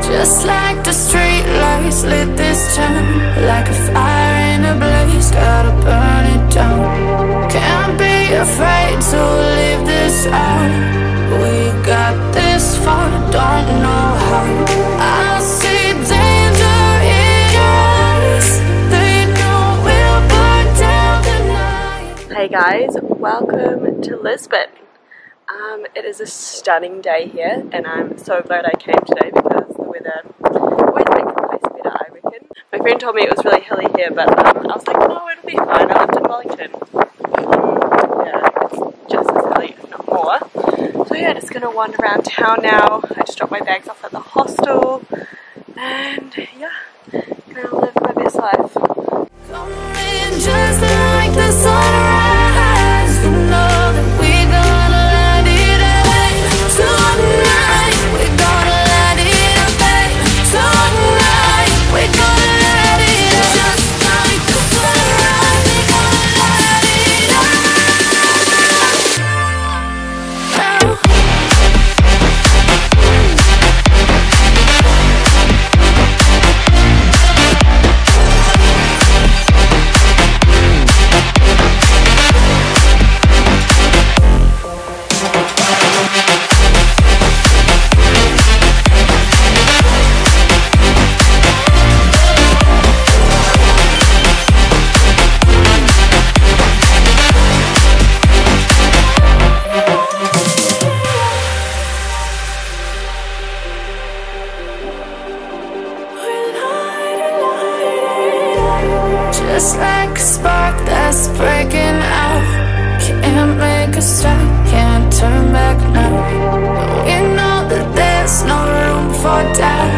Just like the street lights lit this town, like a fire in a blaze, gotta burn it down. Can't be afraid to leave this out. We got this far, don't know how. I see danger in your eyes. They know we'll burn down the night. Hey guys, welcome to Lisbon. It is a stunning day here, and I'm so glad I came today because the weather always makes the place better, I reckon. My friend told me it was really hilly here, but I was like, no, it'll be fine. I lived in Wellington. Yeah, it's just as hilly, if not more. So yeah, just gonna wander around town now. I just dropped my bags off at the hostel, and yeah, gonna live my best life. Coming just like the sunrise, you know that we gonna light it up tonight. We gonna light it up, babe. Tonight we gonna light it up just like the sunrise. We gonna light it up. Just like a spark that's breaking out, can't make a stop, can't turn back now. We know that there's no room for doubt.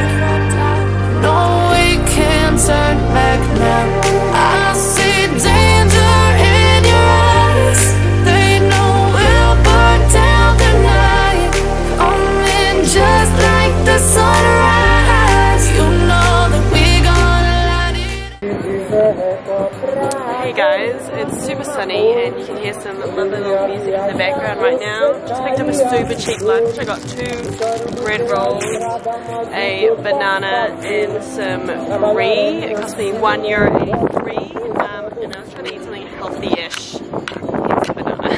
No, we can't turn back now. I see danger in your eyes. They know we'll burn down the night. Coming just like the sunrise. You know that we gonna light it. Hey guys, it's super sunny and you can hear some lovely little music in the background right now. Just picked up a super cheap lunch. I got 2 bread rolls, a banana and some brie. It cost me €1.83 and I was trying to eat something healthy-ish. Hence the banana.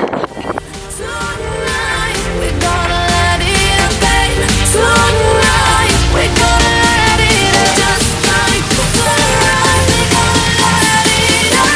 Tonight we gonna light it up, babe. Tonight we gonna light it up just like the sunrise. We gonna light it up.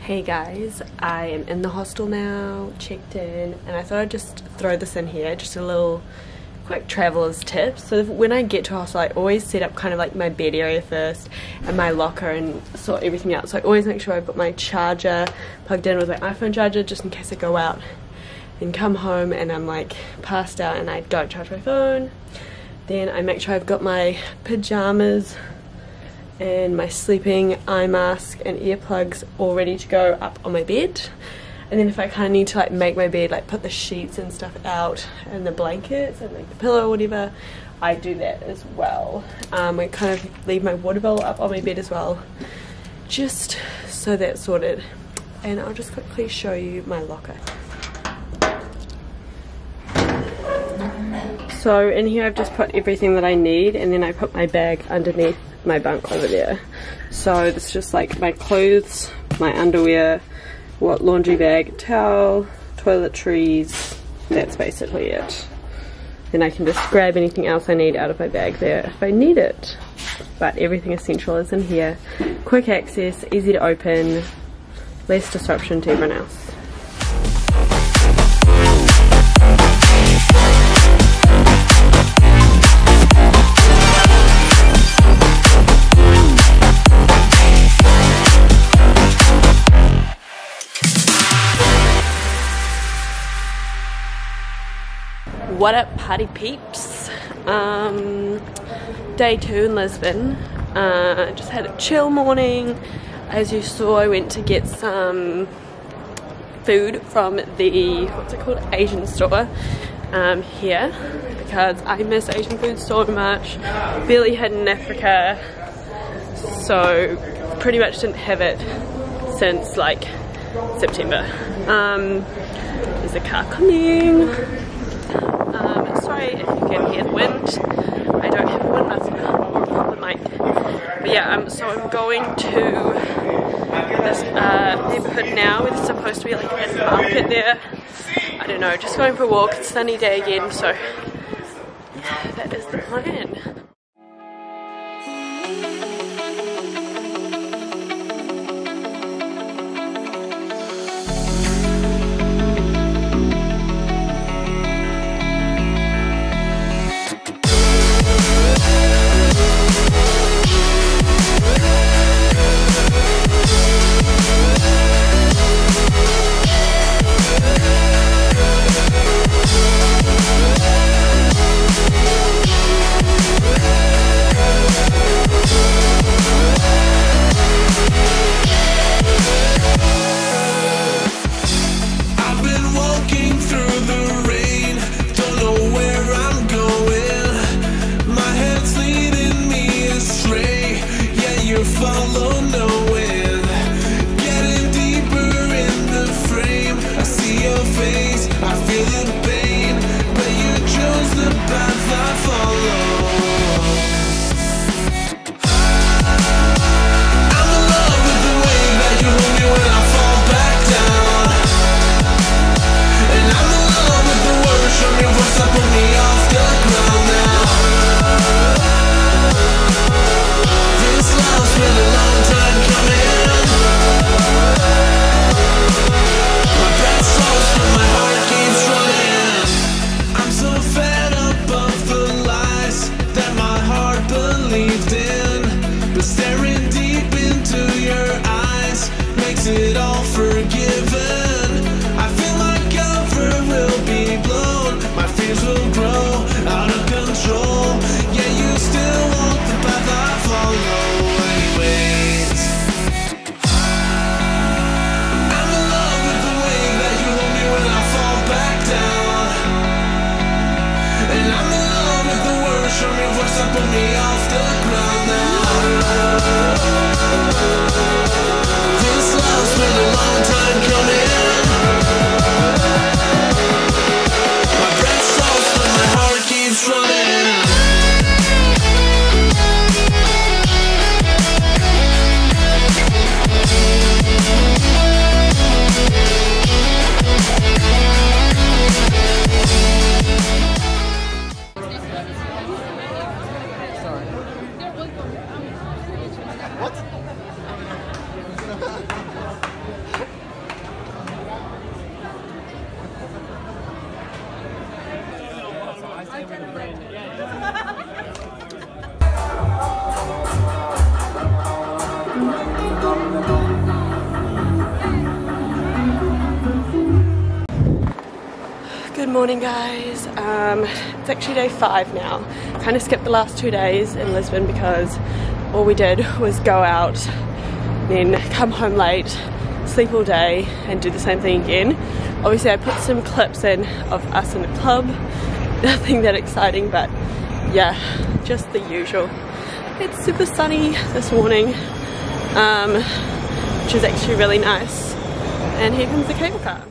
Hey guys, I am in the hostel now, checked in, and I thought I'd just throw this in here, just a little quick traveler's tip. So when I get to a hostel, I always set up kind of like my bed area first and my locker and sort everything out. So I always make sure I've got my charger plugged in with my iPhone charger just in case I go out and come home and I'm like passed out and I don't charge my phone. Then I make sure I've got my pajamas and my sleeping eye mask and earplugs all ready to go up on my bed. And then if I kind of need to like make my bed, like put the sheets and stuff out and the blankets and like the pillow or whatever, I do that as well. I kind of leave my water bowl up on my bed as well, just so that's sorted. And I'll just quickly show you my locker. So in here I've just put everything that I need, and then I put my bag underneath my bunk over there. So it's just like my clothes, my underwear, laundry bag, towel, toiletries, that's basically it. Then I can just grab anything else I need out of my bag there if I need it. But everything essential is in here. Quick access, easy to open, less disruption to everyone else. What up, party peeps? Day 2 in Lisbon. Just had a chill morning. As you saw, I went to get some food from the, what's it called, Asian store here, because I miss Asian food so much. Barely had it in Africa, so pretty much didn't have it since like September. There's a car coming. Sorry if you can hear the wind. I don't have a wind muffler or a proper mic. But yeah, so I'm going to this neighbourhood now. It's supposed to be like a market there. I don't know, just going for a walk. It's a sunny day again, so yeah, that is the plan. Good morning, guys. It's actually day 5 now. Kind of skipped the last 2 days in Lisbon because all we did was go out, then come home late, sleep all day and do the same thing again. Obviously I put some clips in of us in the club, nothing that exciting, but yeah, just the usual. It's super sunny this morning, which is actually really nice. And here comes the cable car.